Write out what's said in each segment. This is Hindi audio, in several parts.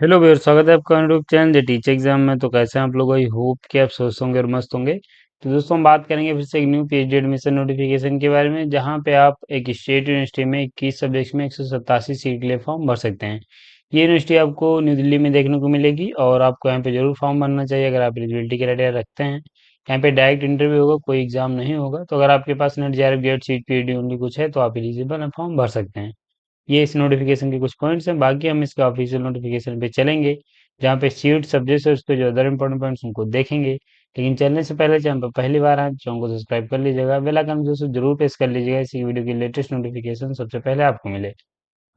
हेलो भैया, स्वागत है आपका YouTube channel the teacher exam में। तो कैसे हैं आप लोग? आई होप कि आप स्वस्थ होंगे और मस्त होंगे। तो दोस्तों, हम बात करेंगे फिर से एक न्यू पीएचडी एडमिशन नोटिफिकेशन के बारे में, जहां पे आप एक स्टेट यूनिवर्सिटी में 21 सब्जेक्ट्स में 187 सीट के लिए फॉर्म भर सकते हैं। ये यूनिवर्सिटी आपको न्यू दिल्ली में देखने को मिलेगी और आपको यहाँ पे जरूर फॉर्म भरना चाहिए अगर आप एलिजिबिलिटी क्राइटेरिया रखते हैं। यहाँ पे डायरेक्ट इंटरव्यू होगा, कोई एग्जाम नहीं होगा। तो अगर आपके पास NET JRF GATE seat PhD only कुछ है तो आप एलिजिबल हैं, फॉर्म भर सकते हैं। ये इस नोटिफिकेशन के कुछ पॉइंट्स हैं। बाकी हम इसका ऑफिशियल नोटिफिकेशन पे चलेंगे, जहाँ पे सीट सब्जेक्ट है उसके जो अदर इंपॉर्टेंट पॉइंट्स उनको देखेंगे। लेकिन चलने से पहले चैनल पर पहली बार आए चैनल को सब्सक्राइब कर लीजिएगा, बेल आइकन दोस्तों जरूर प्रेस कर लीजिएगा, इसी वीडियो की लेटेस्ट नोटिफिकेशन सबसे पहले आपको मिले।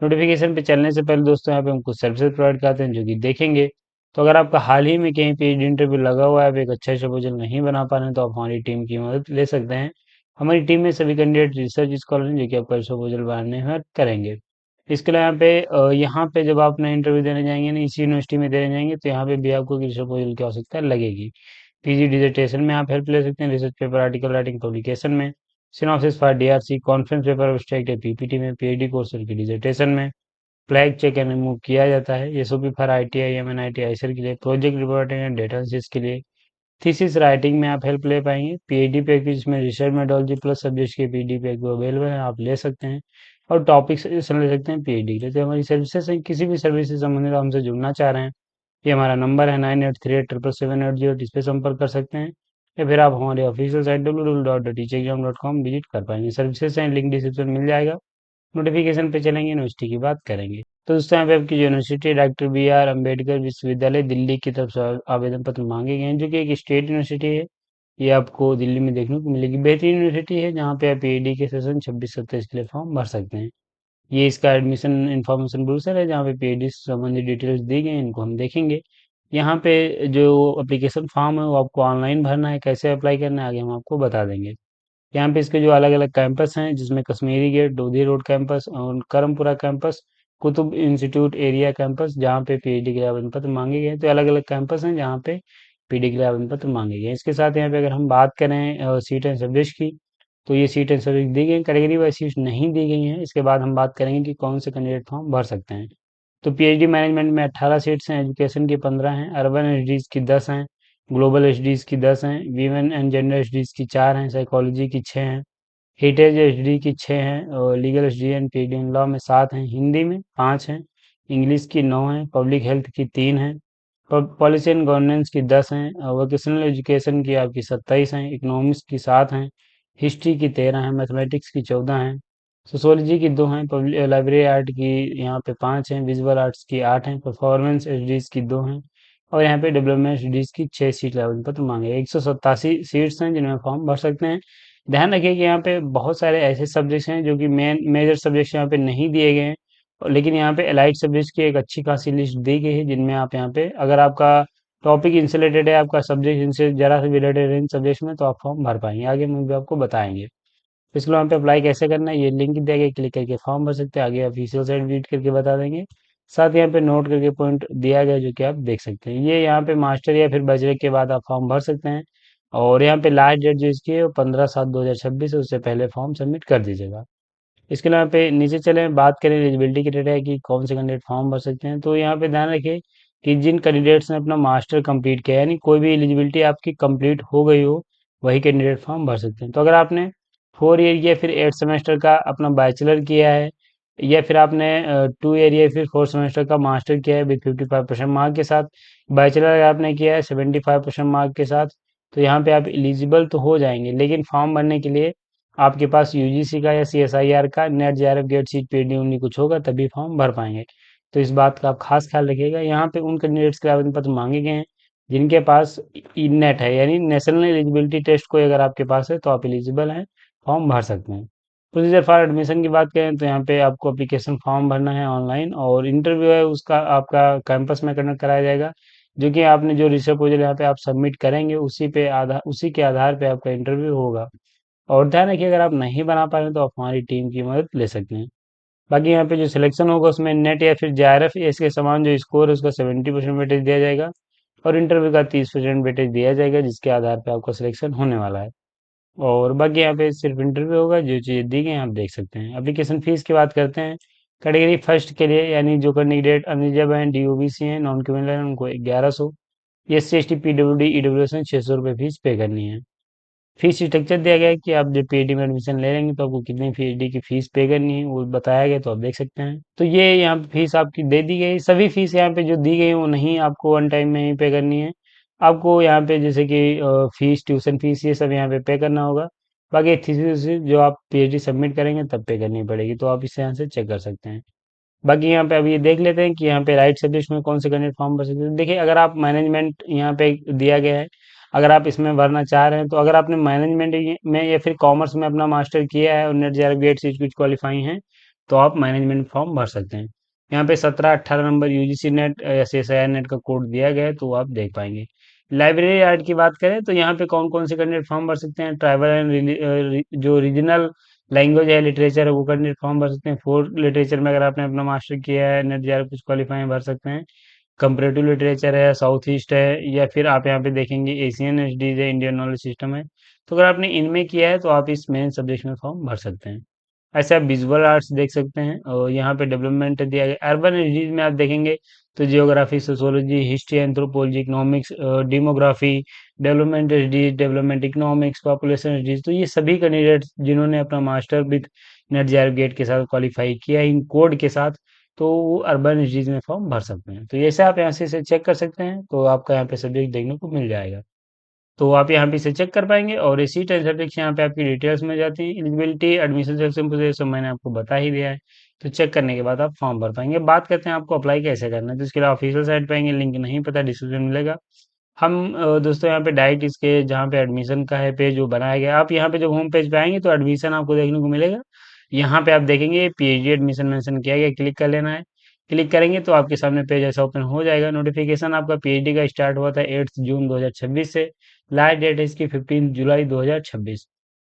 नोटिफिकेशन पे चलने से पहले दोस्तों, यहाँ पे हम कुछ सर्विसेज प्रोवाइड करते हैं जो कि देखेंगे। तो अगर आपका हाल ही में कहीं पे इंटरव्यू लगा हुआ है, आप एक अच्छा प्रपोजल नहीं बना पा रहे हैं, तो आप हमारी टीम की मदद ले सकते हैं। हमारी टीम में सभी कैंडिडेट रिसर्च स्कॉलर हैं जो कि आपका प्रपोजल बनाने में हेल्प करेंगे। इसके अलावा यहाँ पे जब आप नए इंटरव्यू देने जाएंगे ना, इसी यूनिवर्सिटी में देने जाएंगे, तो यहाँ पे भी आपको रिसर्च प्रपोजल की आवश्यकता लगेगी। पीजी डिसर्टेशन में आप हेल्प ले सकते हैं, research paper, article writing, publication में। Synopsis for DRC, conference paper, abstract या पीपीटी में। पीएचडी कोर्स की डिसर्टेशन में फ्लैग चेक एंड रिमूव किया जाता है। SOP for ITI, MNIT, IISER के लिए। Project reporting and data analysis के लिए। थीसिस राइटिंग में आप हेल्प ले पाएंगे। पीएचडी पैकेज जिसमें रिसर्च मेथोडोलॉजी प्लस सब्जेक्ट्स के पीएचडी पैकेज अवेलेबल है, आप ले सकते हैं। और टॉपिक सजेशन ले सकते हैं पीएचडी के लिए। तो हमारी सर्विसेज हैं, किसी भी सर्विस से संबंधित आप हमसे जुड़ना चाह रहे हैं, ये हमारा नंबर है 98387778, इस पे संपर्क कर सकते हैं। या फिर आप हमारे ऑफिशियल साइट www.teachexam.com विजिट कर पाएंगे। सर्विसेज हैं, लिंक डिस्क्रिप्शन मिल जाएगा। नोटिफिकेशन पे चलेंगे, यूनिवर्सिटी की बात करेंगे। तो दोस्तों, यहाँ पे आपकी जो university doctor B R Ambedkar विश्वविद्यालय दिल्ली की तरफ से आवेदन पत्र मांगे गए हैं, जो कि एक स्टेट यूनिवर्सिटी है। ये आपको दिल्ली में देखने को मिलेगी। बेहतरीन यूनिवर्सिटी है, जहाँ पे आप पीएचडी के सेशन 26-27 के लिए फॉर्म भर सकते हैं। ये इसका एडमिशन इन्फॉर्मेशन ब्रोशर है, जहाँ पे पीएचडी से संबंधित डिटेल्स दी गई हैं, इनको हम देखेंगे। यहाँ पे जो एप्लीकेशन फॉर्म है वो आपको ऑनलाइन भरना है, कैसे अप्लाई करना है आगे हम आपको बता देंगे। यहाँ पे इसके जो अलग अलग कैंपस हैं, जिसमें Kashmiri Gate, Lodhi Road campus और Karampura campus, Qutub Institute Area campus, जहाँ पे पीएचडी के लिए आवेदन पत्र मांगे गए हैं। तो अलग अलग कैंपस हैं जहाँ पे पीएचडी के लिए आवेदन पत्र मांगे गए हैं। इसके साथ यहाँ पे अगर हम बात करें सीट एंड सब्जेक्ट की, तो ये सीट एंड सब्जेक्ट दी गई हैं, कैटेगरी वाइज सीट नहीं दी गई हैं। इसके बाद हम बात करेंगे कि कौन से कैंडिडेट फॉर्म भर सकते हैं। तो पीएचडी मैनेजमेंट में 18 सीट्स हैं, एजुकेशन की 15 हैं, अर्बन एसडीज की 10 हैं, ग्लोबल एसडीज की 10 हैं, वीमेन एंड जेंडर एसडीज की 4 हैं, साइकोलॉजी की 6 हैं, हेरिटेज एचडी की 6 हैं, और legal HD and PhD in law में 7 हैं, हिंदी में 5 हैं, इंग्लिश की 9 हैं, पब्लिक हेल्थ की 3 हैं, पॉलिसी एंड गवर्नेंस की 10 हैं, वोकेशनल एजुकेशन की आपकी 27 हैं, इकोनॉमिक्स की 7 हैं, हिस्ट्री की 13 हैं, मैथमेटिक्स की 14 हैं, सोशोलॉजी की 2 हैं, लाइब्रेरी आर्ट की यहाँ पे 5 हैं, विजुअल आर्ट्स की 8 हैं, परफॉर्मेंस एचडीज की 2 हैं, और यहाँ पे डेवलपमेंट एचडीज की 6 सीट आवेदन पत्र मांगे। 187 सीट्स हैं जिनमें फॉर्म भर सकते हैं। ध्यान रखिए कि यहाँ पे बहुत सारे ऐसे सब्जेक्ट्स हैं जो कि मेजर सब्जेक्ट्स यहाँ पे नहीं दिए गए हैं, लेकिन यहाँ पे एलाइड सब्जेक्ट्स की एक अच्छी खासी लिस्ट दी गई है, जिनमें आप यहाँ पे अगर आपका टॉपिक इनसे रिलेटेड है, आपका सब्जेक्ट इनसे जरा से भी रिलेटेड है इन सब्जेक्ट्स में, तो आप फॉर्म भर पाएंगे। आगे हम भी आपको बताएंगे। इसके लिए यहाँ पे अप्लाई कैसे करना है, ये लिंक दिया गया, क्लिक करके फॉर्म भर सकते हैं। आगे ऑफिशियल साइट विजिट करके बता देंगे। साथ ही यहाँ पे नोट करके पॉइंट दिया गया जो कि आप देख सकते हैं। ये यहाँ पे मास्टर या फिर बैचलर के बाद आप फॉर्म भर सकते हैं। और यहाँ पे लास्ट डेट जो इसकी है वो 15/7/2026 है, उससे पहले फॉर्म सबमिट कर दीजिएगा। इसके अलावा पे नीचे चले बात करें एलिजिबिलिटी क्राइटेरिया की, कौन से कैंडिडेट फॉर्म भर सकते हैं। तो यहाँ पे ध्यान रखिए कि जिन कैंडिडेट्स ने अपना मास्टर कंप्लीट किया है, यानी कोई भी एलिजिबिलिटी आपकी कंप्लीट हो गई हो, वही कैंडिडेट फॉर्म भर सकते हैं। तो अगर आपने 4 ईयर या फिर 8 सेमेस्टर का अपना बैचलर किया है, या फिर आपने 2 ईयर या फिर 4 सेमेस्टर का मास्टर किया है विद 55% मार्क के साथ, बैचलर आपने किया है 75% मार्क के साथ, तो यहाँ पे आप एलिजिबल तो हो जाएंगे। लेकिन फॉर्म भरने के लिए आपके पास यूजीसी का या सीएसआईआर का net JRF GATE seat PhD उन्हीं कुछ होगा, तभी फॉर्म भर पाएंगे। तो इस बात का आप खास ख्याल रखिएगा। यहाँ पे उन कैंडिडेट्स के आवेदन पत्र मांगे गए हैं जिनके पास नेट है, यानी नेशनल एलिजिबिलिटी टेस्ट कोई अगर आपके पास है तो आप एलिजिबल हैं, फॉर्म भर सकते हैं। प्रोसीजर फॉर एडमिशन की बात करें तो यहाँ पे आपको एप्लीकेशन फॉर्म भरना है ऑनलाइन, और इंटरव्यू है उसका आपका कैंपस में कंडक्ट कराया जाएगा, जो कि आपने जो रिसर्च प्रपोजल यहाँ पे आप सबमिट करेंगे उसी के आधार पे आपका इंटरव्यू होगा। और ध्यान रखिए, अगर आप नहीं बना पा रहे हैं तो आप हमारी टीम की मदद ले सकते हैं। बाकी यहाँ पे जो सिलेक्शन होगा उसमें नेट या फिर जेआरएफ इसके समान जो स्कोर है उसका 70% वेटेज दिया जाएगा, और इंटरव्यू का 30% वेटेज दिया जाएगा, जिसके आधार पर आपका सिलेक्शन होने वाला है। और बाकी यहाँ पे सिर्फ इंटरव्यू होगा, जो चीज़ दी गई हैं आप देख सकते हैं। एप्लीकेशन फीस की बात करते हैं, कैटेगरी फर्स्ट के लिए यानी जो कैंडिडेट अनरिजर्व हैं, डीओबीसी हैं, नॉन क्रिमिनल हैं, उनको 1100। S C S T PWD EWS हैं, 600 रुपये फीस पे करनी है। फीस स्ट्रक्चर दिया गया है कि आप जब पीएचडी में एडमिशन ले लेंगे तो आपको कितनी पीएचडी की फीस पे करनी है वो बताया गया, तो आप देख सकते हैं। तो ये यहाँ पे फीस आपकी दे दी गई। सभी फीस यहाँ पे जो दी गई है वो नहीं आपको वन टाइम में ही पे करनी है। आपको यहाँ पे जैसे कि फीस, ट्यूशन फीस, ये सब यहाँ पे करना होगा। बाकी थीसिस जो आप पीएचडी सबमिट करेंगे तब पे करनी पड़ेगी, तो आप इसे यहाँ से चेक कर सकते हैं। बाकी यहाँ पे अभी ये देख लेते हैं कि यहाँ पे राइट सब्जेक्ट में कौन से कैंडिडेट फॉर्म भर सकते हैं। देखिए, अगर आप मैनेजमेंट यहाँ पे दिया गया है, अगर आप इसमें भरना चाह रहे हैं तो अगर आपने मैनेजमेंट में या फिर कॉमर्स में अपना मास्टर किया है और नेट जेआरएफ गेट से कुछ क्वालिफाई हैं तो आप मैनेजमेंट फॉर्म भर सकते हैं। यहाँ पे 17-18 नंबर यूजीसी नेट या सीएसआईआर नेट का कोड दिया गया है, तो आप देख पाएंगे। लाइब्रेरी आर्ट की बात करें तो यहाँ पे कौन कौन से कैंडिडेट फॉर्म भर सकते हैं। ट्राइबल एंड जो रीजनल लैंग्वेज है, लिटरेचर है, वो कैंडिडेट फॉर्म भर सकते हैं। फोर्थ लिटरेचर में अगर आपने अपना मास्टर किया है, नेट जेआरएफ कुछ क्वालिफाई भर सकते हैं। कंपैरेटिव लिटरेचर है, साउथ ईस्ट है, या फिर आप यहाँ पे देखेंगे एशियन एसडीज है, इंडियन नॉलेज सिस्टम है। तो अगर आपने इनमें किया है तो आप इस मेन सब्जेक्ट में फॉर्म भर सकते हैं। ऐसे आप विजुअल आर्ट्स देख सकते हैं और यहाँ पे डेवलपमेंट दिया गया। अर्बन एसडीज में आप देखेंगे तो geography, sociology, history, anthropology, economics, demography, development studies, development economics, population studies, तो ये सभी कैंडिडेट्स जिन्होंने अपना master with NET JRF GATE के साथ क्वालिफाई किया है इन कोड के साथ, तो वो अर्बन एसडीज में फॉर्म भर सकते हैं। तो ऐसे आप यहाँ से इसे चेक कर सकते हैं, तो आपका यहाँ पे सब्जेक्ट देखने को मिल जाएगा। तो आप यहाँ पे इसे चेक कर पाएंगे और इसी टेन सब्जेक्ट यहाँ पे आपकी डिटेल्स में जाती है। एलिजिबिलिटी, एडमिशन सेक्शन पूछे, सब मैंने आपको बता ही दिया है। तो चेक करने के बाद आप फॉर्म भर पाएंगे। बात करते हैं आपको अप्लाई कैसे करना है, तो इसके लिए ऑफिशियल साइट पाएंगे, लिंक नहीं पता डिस्क्रिप्शन मिलेगा। हम दोस्तों यहाँ पे डायरेक्ट इसके जहाँ पे एडमिशन का है पेज वो बनाया गया है। आप यहाँ पे जब होम पेज पे आएंगे तो एडमिशन आपको देखने को मिलेगा। यहाँ पे आप देखेंगे पीएचडी एडमिशन मेंशन किया गया, क्लिक कर लेना है। क्लिक करेंगे तो आपके सामने पेज ऐसा ओपन हो जाएगा। नोटिफिकेशन आपका पीएचडी का स्टार्ट हुआ था 8 जून 2026 से। लास्ट डेट है इसकी 15 जुलाई 2026।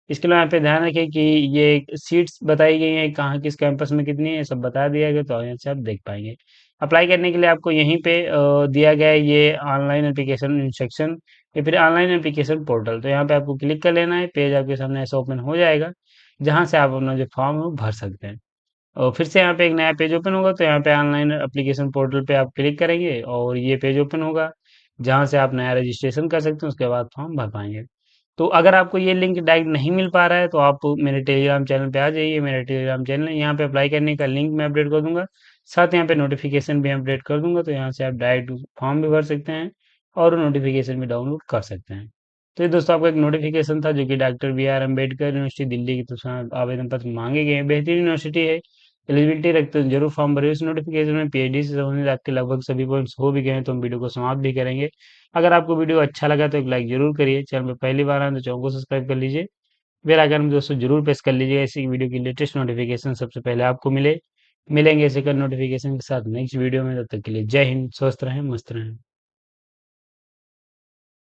इसके लिए यहाँ पे ध्यान रखें कि ये सीट्स बताई गई हैं, कहाँ किस कैंपस में कितनी है, सब बता दिया गया, तो यहाँ से आप देख पाएंगे। अप्लाई करने के लिए आपको यहीं पे दिया गया है ये ऑनलाइन एप्लीकेशन इंस्ट्रक्शन या फिर ऑनलाइन एप्लीकेशन पोर्टल। तो यहाँ पे आपको क्लिक कर लेना है, पेज आपके सामने ऐसा ओपन हो जाएगा जहाँ से आप अपना जो फॉर्म है वो भर सकते हैं। और फिर से यहाँ पे एक नया पेज ओपन होगा, तो यहाँ पे ऑनलाइन एप्लीकेशन पोर्टल पे आप क्लिक करेंगे और ये पेज ओपन होगा जहाँ से आप नया रजिस्ट्रेशन कर सकते हैं, उसके बाद फॉर्म भर पाएंगे। तो अगर आपको ये लिंक डायरेक्ट नहीं मिल पा रहा है तो आप मेरे टेलीग्राम चैनल पे आ जाइए। मेरा टेलीग्राम चैनल है, यहाँ पे अप्लाई करने का लिंक मैं अपडेट कर दूंगा, साथ यहाँ पे नोटिफिकेशन भी अपडेट कर दूंगा, तो यहाँ से आप डायरेक्ट फॉर्म भी भर सकते हैं और नोटिफिकेशन भी डाउनलोड कर सकते हैं। तो ये दोस्तों आपका एक नोटिफिकेशन था जो कि doctor B R Ambedkar university Delhi की तरफ से आवेदन पत्र मांगे गए हैं। बेहतरीन यूनिवर्सिटी है, एलिजिबिलिटी रखते हैं, जरूर फॉर्म भरिए। इस नोटिफिकेशन में पीएचडी से संबंधित आपके लगभग सभी पॉइंट्स हो भी गए हैं, तो हम वीडियो को समाप्त भी करेंगे। अगर आपको वीडियो अच्छा लगा तो एक लाइक जरूर करिए। चैनल पर पहली बार आए तो चैनल को सब्सक्राइब कर लीजिए। बेल आइकन में दोस्तों जरूर प्रेस कर लीजिए, ऐसी वीडियो की लेटेस्ट नोटिफिकेशन सबसे पहले आपको मिले। मिलेंगे इसे कल नोटिफिकेशन के साथ नेक्स्ट वीडियो में, तब तक के लिए जय हिंद, स्वस्थ रहें, मस्त रहें।